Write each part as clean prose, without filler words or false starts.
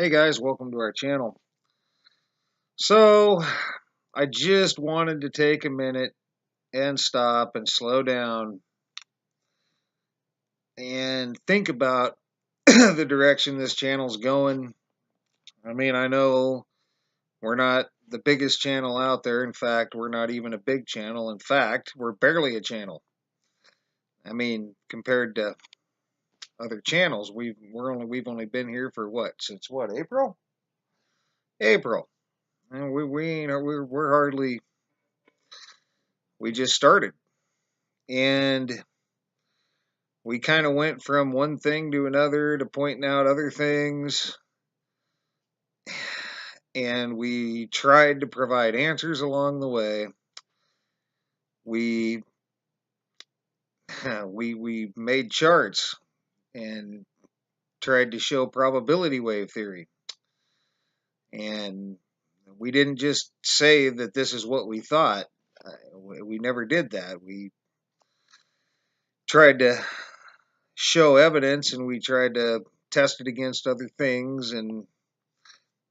Hey guys, welcome to our channel. So, I just wanted to take a minute and stop and slow down and think about the direction this channel's going. I mean, I know we're not the biggest channel out there. In fact, we're not even a big channel. In fact, we're barely a channel. I mean, compared to other channels, we've only been here for what? Since what? April? April. And we ain't we're hardly we just started. And we kind of went from one thing to another to pointing out other things, and we tried to provide answers along the way. We we made charts and tried to show probability wave theory, and we didn't just say that this is what we thought. We never did that. We tried to show evidence, and we tried to test it against other things, and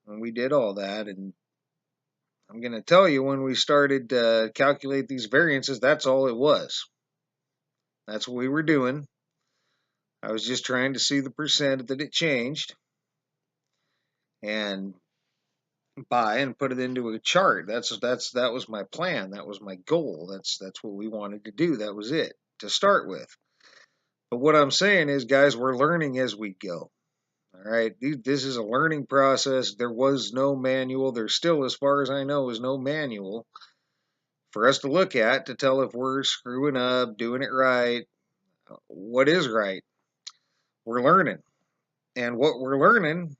we did all that. And I'm going to tell you, when we started to calculate these variances, that's all it was. That's what we were doing. I was just trying to see the percent that it changed and buy and put it into a chart. That was my plan. That was my goal. That's what we wanted to do. That was it to start with. But what I'm saying is, guys, we're learning as we go. All right, this is a learning process. There was no manual. There still, as far as I know, is no manual for us to look at to tell if we're screwing up, doing it right. What is right? We're learning. And what we're learning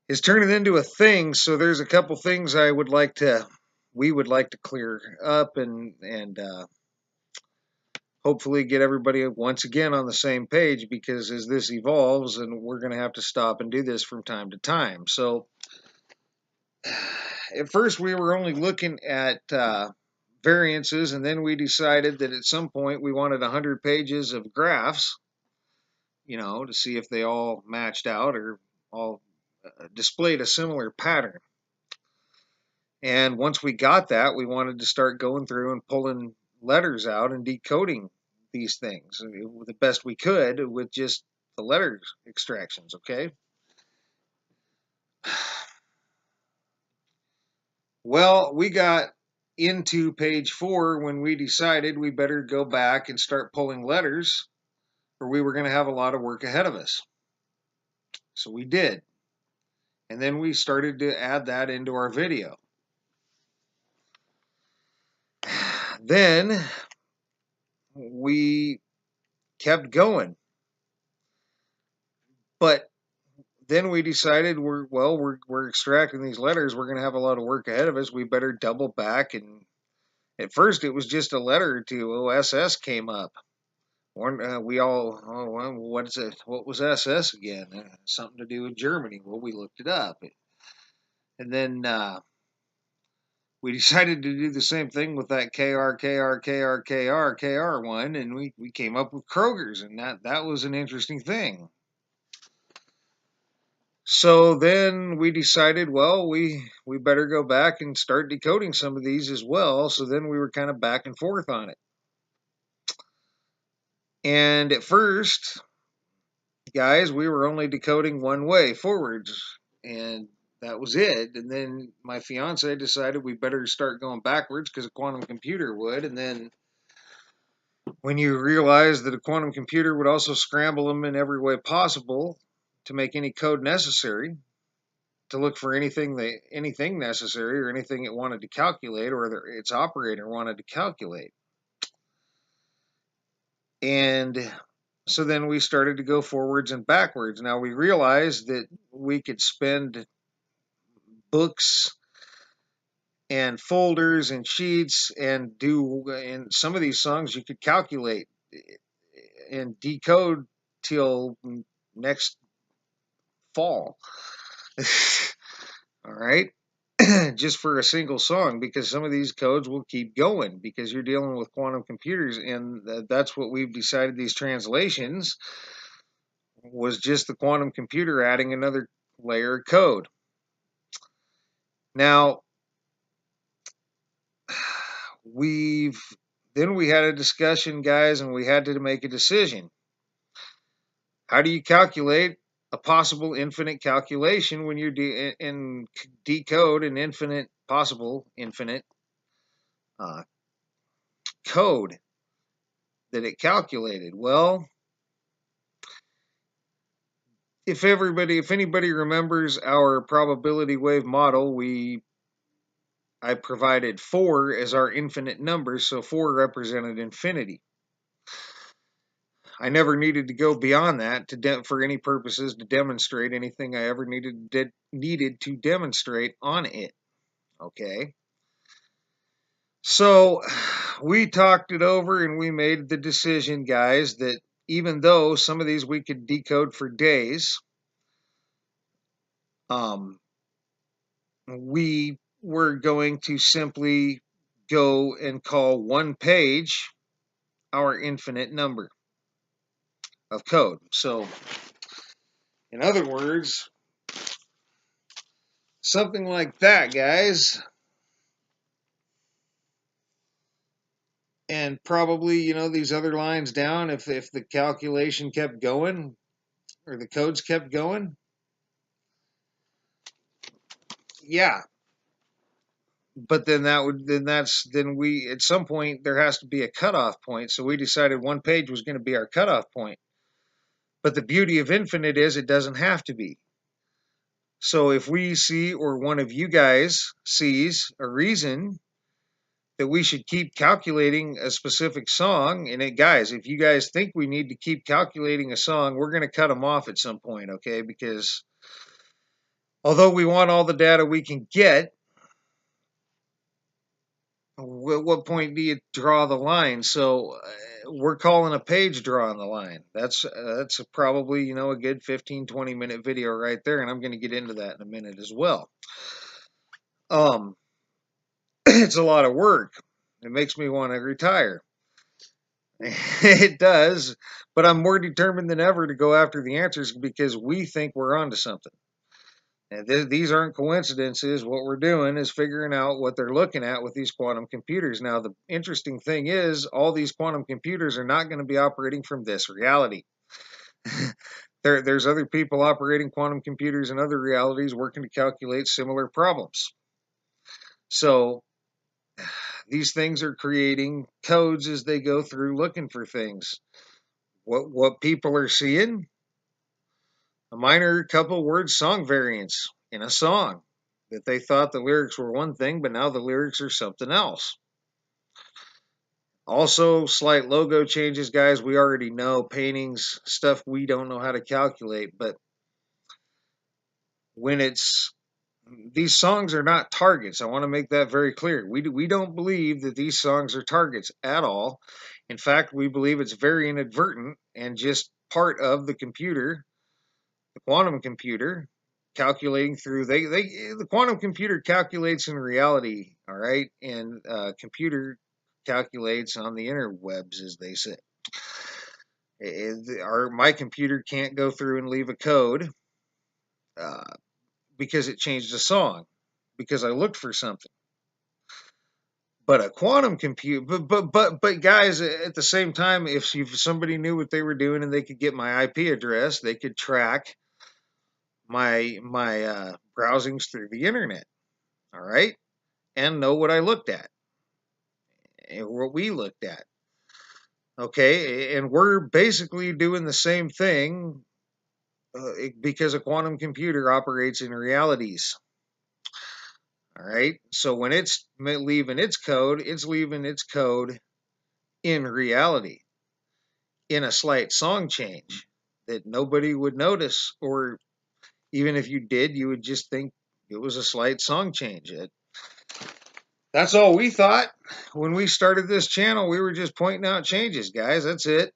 is turning into a thing. So there's a couple things we would like to clear up and hopefully get everybody once again on the same page, because as this evolves, and we're going to have to stop and do this from time to time. So at first we were only looking at variances, and then we decided that at some point we wanted 100 pages of graphs, to see if they all matched out or all displayed a similar pattern. And once we got that, we wanted to start going through and pulling letters out and decoding these things the best we could with just the letter extractions, okay? Well, we got into page 4 when we decided we better go back and start pulling letters, or we were going to have a lot of work ahead of us. So we did. And then we started to add that into our video. Then we kept going. But then we decided we're extracting these letters. We're going to have a lot of work ahead of us. We better double back. And at first it was just a letter to OSS came up. We all, oh, well, what's it? What was SS again? Something to do with Germany. Well, we looked it up. And then we decided to do the same thing with that KR one, and we came up with Kroger's, and that was an interesting thing. So then we decided, well, we better go back and start decoding some of these as well. So then we were kind of back and forth on it. And at first, guys, we were only decoding one way, forwards, and that was it. And then my fiance decided we better start going backwards because a quantum computer would. And then when you realize that a quantum computer would also scramble them in every way possible to make any code necessary, to look for anything necessary or anything it wanted to calculate or its operator wanted to calculate. And so then we started to go forwards and backwards. Now we realized that we could spend books and folders and sheets and in some of these songs you could calculate and decode till next fall. All right. Just for a single song, because some of these codes will keep going because you're dealing with quantum computers, and that's what we've decided. These translations, was just the quantum computer adding another layer of code. Now, we had a discussion, guys, and we had to make a decision. How do you calculate a possible infinite calculation when you decode an infinite possible infinite uh, code that it calculated? Well, if anybody remembers our probability wave model, I provided 4 as our infinite number, so 4 represented infinity. I never needed to go beyond that for any purposes to demonstrate anything I ever needed to demonstrate on it. Okay. So we talked it over and we made the decision, guys, that even though some of these we could decode for days, we were going to simply go and call one page our infinite number of code. So, in other words, something like that, guys. And probably, these other lines down, if the calculation kept going or the codes kept going, yeah. But then we at some point there has to be a cutoff point. So we decided one page was going to be our cutoff point. But the beauty of infinite is it doesn't have to be. So if we see, or one of you guys sees a reason that we should keep calculating a specific song, and guys, if you guys think we need to keep calculating a song, we're going to cut them off at some point, okay? Because although we want all the data we can get, at what point do you draw the line? So we're calling a page drawing the line. That's probably, a good 15-20 minute video right there, and I'm going to get into that in a minute as well. It's a lot of work. It makes me want to retire. It does, but I'm more determined than ever to go after the answers because we think we're onto something. And these aren't coincidences. What we're doing is figuring out what they're looking at with these quantum computers. Now, the interesting thing is all these quantum computers are not going to be operating from this reality. There's other people operating quantum computers in other realities working to calculate similar problems. So these things are creating codes as they go through looking for things. What people are seeing? A minor couple word song variants in a song that they thought the lyrics were one thing, but now the lyrics are something else. Also, slight logo changes, guys. We already know paintings, stuff we don't know how to calculate, but when these songs are not targets. I want to make that very clear. We don't believe that these songs are targets at all. In fact, we believe it's very inadvertent and just part of the computer, the quantum computer, calculating through. The quantum computer calculates in reality, all right, and computer calculates on the interwebs, as they say. My computer can't go through and leave a code. Because it changed a song, because I looked for something. But a quantum computer, but guys, at the same time, if somebody knew what they were doing and they could get my IP address, they could track my browsings through the internet, all right, and know what I looked at and what we looked at. Okay, and we're basically doing the same thing because a quantum computer operates in realities. All right. So when it's leaving its code in reality, in a slight song change that nobody would notice, or even if you did, you would just think it was a slight song change. That's all we thought when we started this channel. We were just pointing out changes, guys. That's it.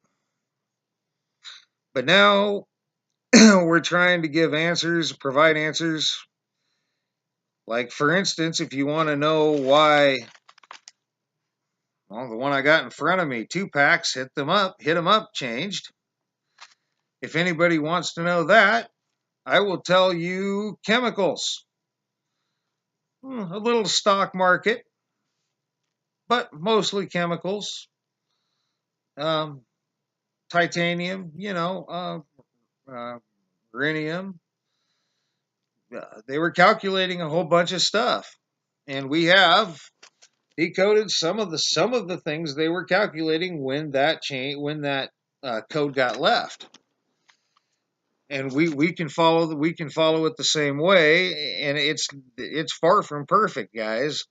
But now we're trying to give answers, provide answers. Like, for instance, if you want to know why, well, the one I got in front of me, 2 packs, hit them up, changed. If anybody wants to know that, I will tell you chemicals. A little stock market, but mostly chemicals. Um, Titanium, rhenium. They were calculating a whole bunch of stuff, and we have decoded some of the things they were calculating when that code got left. And we can follow it the same way, and it's far from perfect, guys.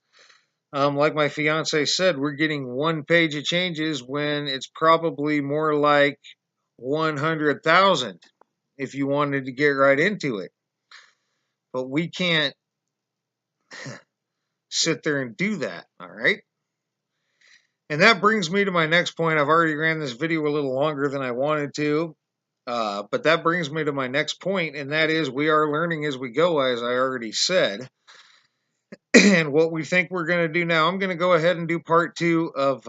Like my fiance said, we're getting one page of changes when it's probably more like 100,000 if you wanted to get right into it. But we can't sit there and do that, all right? And that brings me to my next point. I've already ran this video a little longer than I wanted to, but that brings me to my next point, and that is we are learning as we go, as I already said. And what we think we're going to do now, I'm going to go ahead and do part two of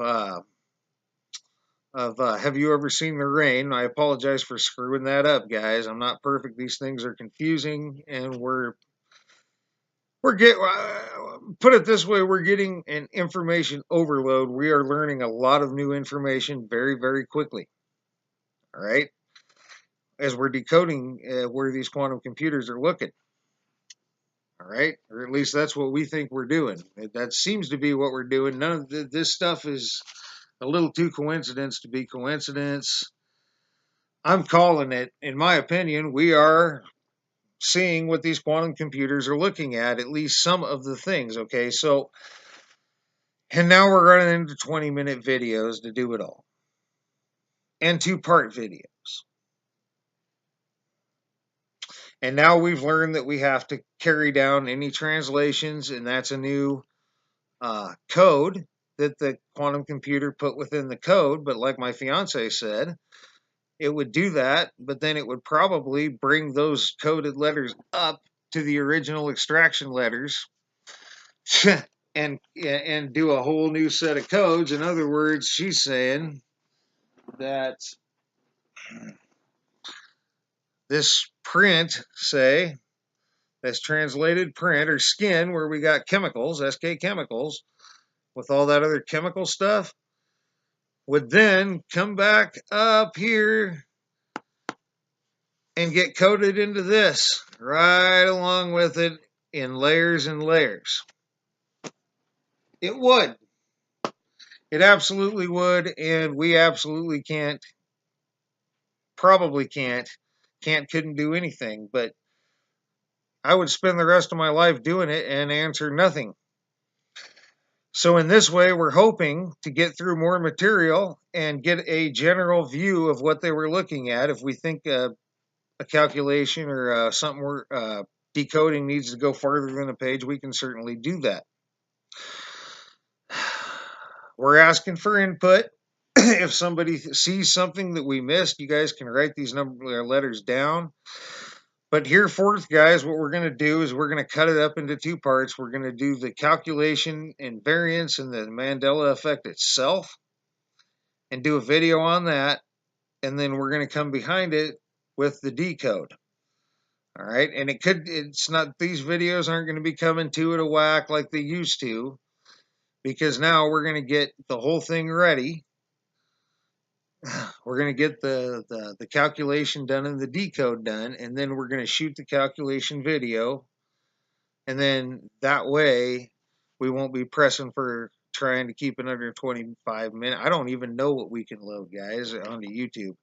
Have You Ever Seen the Rain? I apologize for screwing that up, guys. I'm not perfect. These things are confusing, and put it this way, we're getting an information overload. We are learning a lot of new information very, very quickly. All right, as we're decoding where these quantum computers are looking. All right, or at least that's what we think we're doing. That seems to be what we're doing. None of this stuff is a little too coincidence to be coincidence. I'm calling it, in my opinion, we are seeing what these quantum computers are looking at least some of the things. Okay, so, and now we're running into 20-minute videos to do it all, and two-part videos. And now we've learned that we have to carry down any translations, and that's a new code that the quantum computer put within the code. But like my fiance said, it would do that, but then it would probably bring those coded letters up to the original extraction letters and do a whole new set of codes. In other words, she's saying that this print, say, that's translated print or skin, where we got chemicals, SK chemicals, with all that other chemical stuff, would then come back up here and get coded into this right along with it in layers and layers. It would. It absolutely would, and we absolutely probably couldn't do anything, but I would spend the rest of my life doing it and answer nothing. So in this way, we're hoping to get through more material and get a general view of what they were looking at. If we think a calculation or something we're decoding needs to go farther than a page, we can certainly do that. We're asking for input. If somebody sees something that we missed, you guys can write these letters down. But hereforth, guys, what we're going to do is we're going to cut it up into two parts. We're going to do the calculation and variance and the Mandela Effect itself and do a video on that. And then we're going to come behind it with the decode. All right. And it's not, these videos aren't going to be coming two at a whack like they used to, because now we're going to get the whole thing ready. We're going to get the calculation done and the decode done, and then we're going to shoot the calculation video. And then that way we won't be pressing for trying to keep it under 25 minutes. I don't even know what we can load, guys, onto YouTube.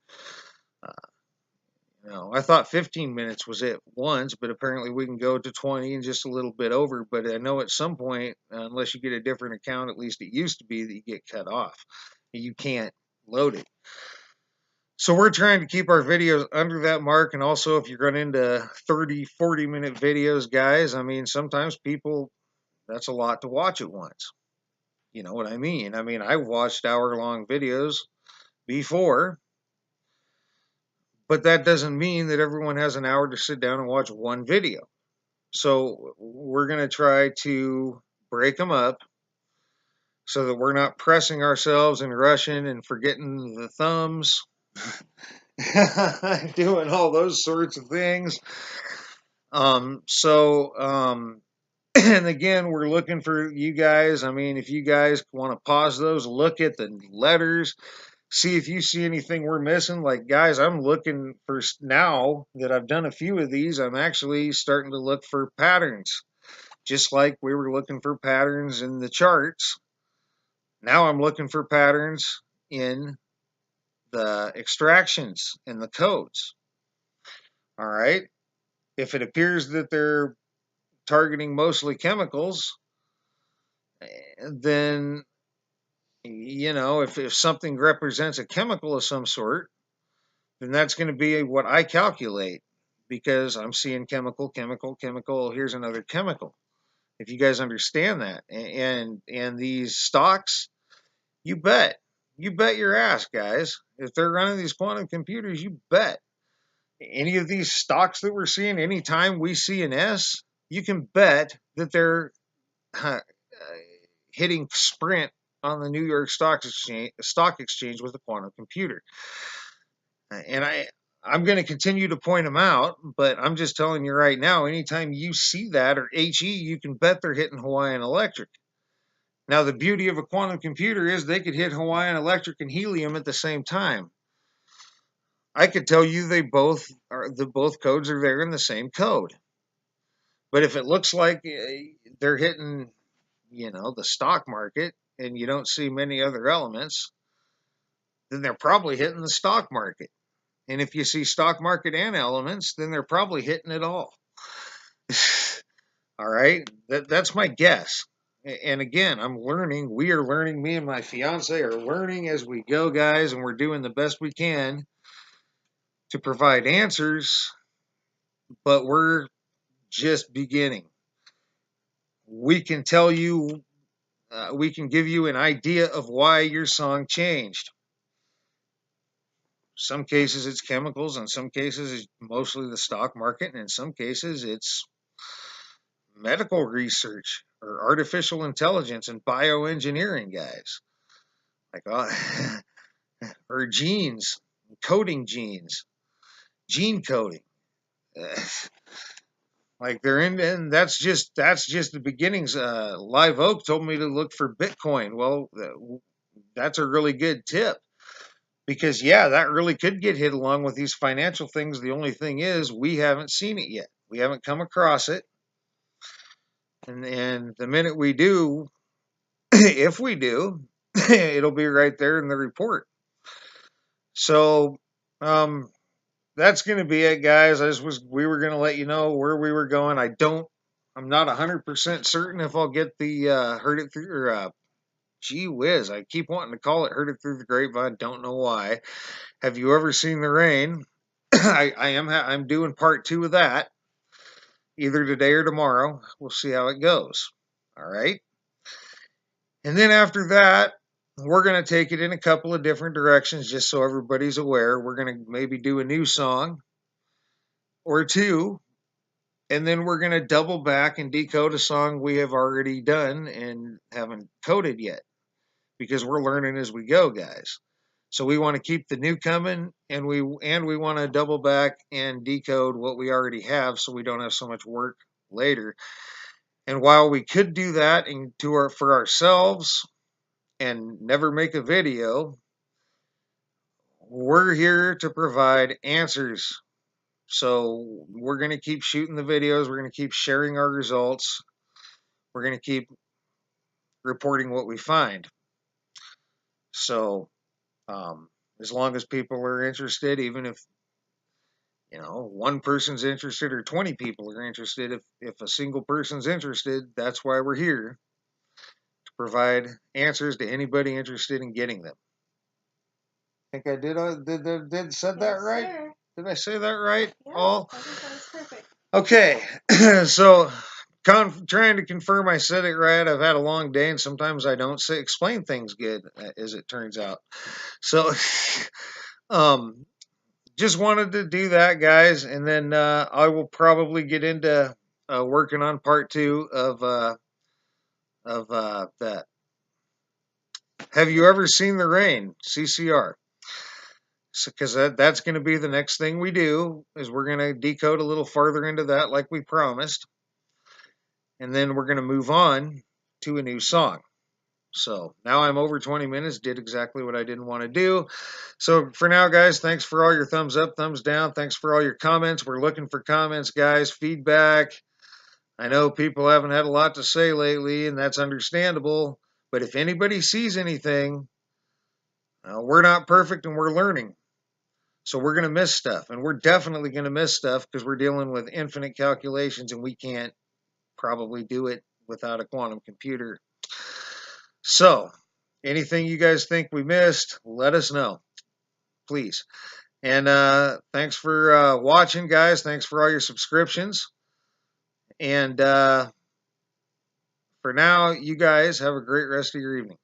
I thought 15 minutes was it once, but apparently we can go to 20 and just a little bit over. But I know at some point, unless you get a different account, at least it used to be, that you get cut off. You can't load it. So we're trying to keep our videos under that mark. And also, if you're going into 30, 40-minute videos, guys, I mean, sometimes people, that's a lot to watch at once. You know what I mean? I mean, I've watched hour-long videos before, but that doesn't mean that everyone has an hour to sit down and watch one video. So we're going to try to break them up so that we're not pressing ourselves and rushing and forgetting the thumbs doing all those sorts of things. So and again, we're looking for you guys. I mean, if you guys want to pause those, look at the letters, see if you see anything we're missing. Like, guys, I'm looking for, now that I've done a few of these, I'm actually starting to look for patterns. Just like we were looking for patterns in the charts, now I'm looking for patterns in the extractions and the codes. All right. If it appears that they're targeting mostly chemicals, then, if something represents a chemical of some sort, then that's going to be what I calculate, because I'm seeing chemical, chemical, chemical. Here's another chemical. If you guys understand that, and these stocks, you bet, your ass, guys. If they're running these quantum computers, you bet. Any of these stocks that we're seeing, anytime we see an S, you can bet that they're hitting sprint on the New York Stock Exchange with a quantum computer. And I'm going to continue to point them out, but I'm just telling you right now, anytime you see that, or HE, you can bet they're hitting Hawaiian Electric. Now, the beauty of a quantum computer is they could hit Hawaiian Electric and helium at the same time. I could tell you both codes are there in the same code. But if it looks like they're hitting, the stock market, and you don't see many other elements, then they're probably hitting the stock market. And if you see stock market and elements, then they're probably hitting it all. All right. That's my guess. And again, I'm learning. We are learning. Me and my fiance are learning as we go, guys, and we're doing the best we can to provide answers, but we're just beginning. We can tell you, we can give you an idea of why your song changed. Some cases it's chemicals, in some cases it's mostly the stock market, and in some cases it's medical research or artificial intelligence and bioengineering, guys. Like, or genes, coding genes, gene coding. Like, they're in, and that's just the beginnings. Live Oak told me to look for Bitcoin. Well, that's a really good tip, because yeah, that really could get hit along with these financial things. The only thing is, we haven't seen it yet. We haven't come across it, and the minute we do, if we do, it'll be right there in the report. So, that's going to be it, guys. We were going to let you know where we were going. I'm not 100% certain if I'll get the heard it through, or gee whiz, I keep wanting to call it heard it through the grapevine. Don't know why. Have you ever seen the rain? I'm doing part 2 of that, either today or tomorrow. We'll see how it goes. All right. And then after that, we're going to take it in a couple of different directions, just so everybody's aware. We're going to maybe do a new song or two, and then we're going to double back and decode a song we have already done and haven't coded yet, because we're learning as we go, guys. So we want to keep the new coming, and we want to double back and decode what we already have, so we don't have so much work later. And while we could do that for ourselves and never make a video, we're here to provide answers. So we're going to keep shooting the videos. We're going to keep sharing our results. We're going to keep reporting what we find. So as long as people are interested, even if one person's interested or 20 people are interested, if a single person's interested, that's why we're here, to provide answers to anybody interested in getting them. I think I did said that right? Sir. Did I say that right? Yeah, all? I think that was perfect. Okay, so trying to confirm I said it right. I've had a long day, and sometimes I don't explain things good, as it turns out. So, just wanted to do that, guys, and then I will probably get into working on part 2 of that. Have you ever seen the rain? CCR. because that's going to be the next thing we do is we're going to decode a little farther into that like we promised, and then we're going to move on to a new song. So now I'm over 20 minutes, did exactly what I didn't want to do. So for now, guys, thanks for all your thumbs up, thumbs down. Thanks for all your comments. We're looking for comments, guys, feedback. I know people haven't had a lot to say lately, and that's understandable. But if anybody sees anything, we're not perfect and we're learning. So we're going to miss stuff, and we're definitely going to miss stuff because we're dealing with infinite calculations, and we can't probably do it without a quantum computer. So anything you guys think we missed, let us know, please. And thanks for watching, guys. Thanks for all your subscriptions. And for now, you guys have a great rest of your evening.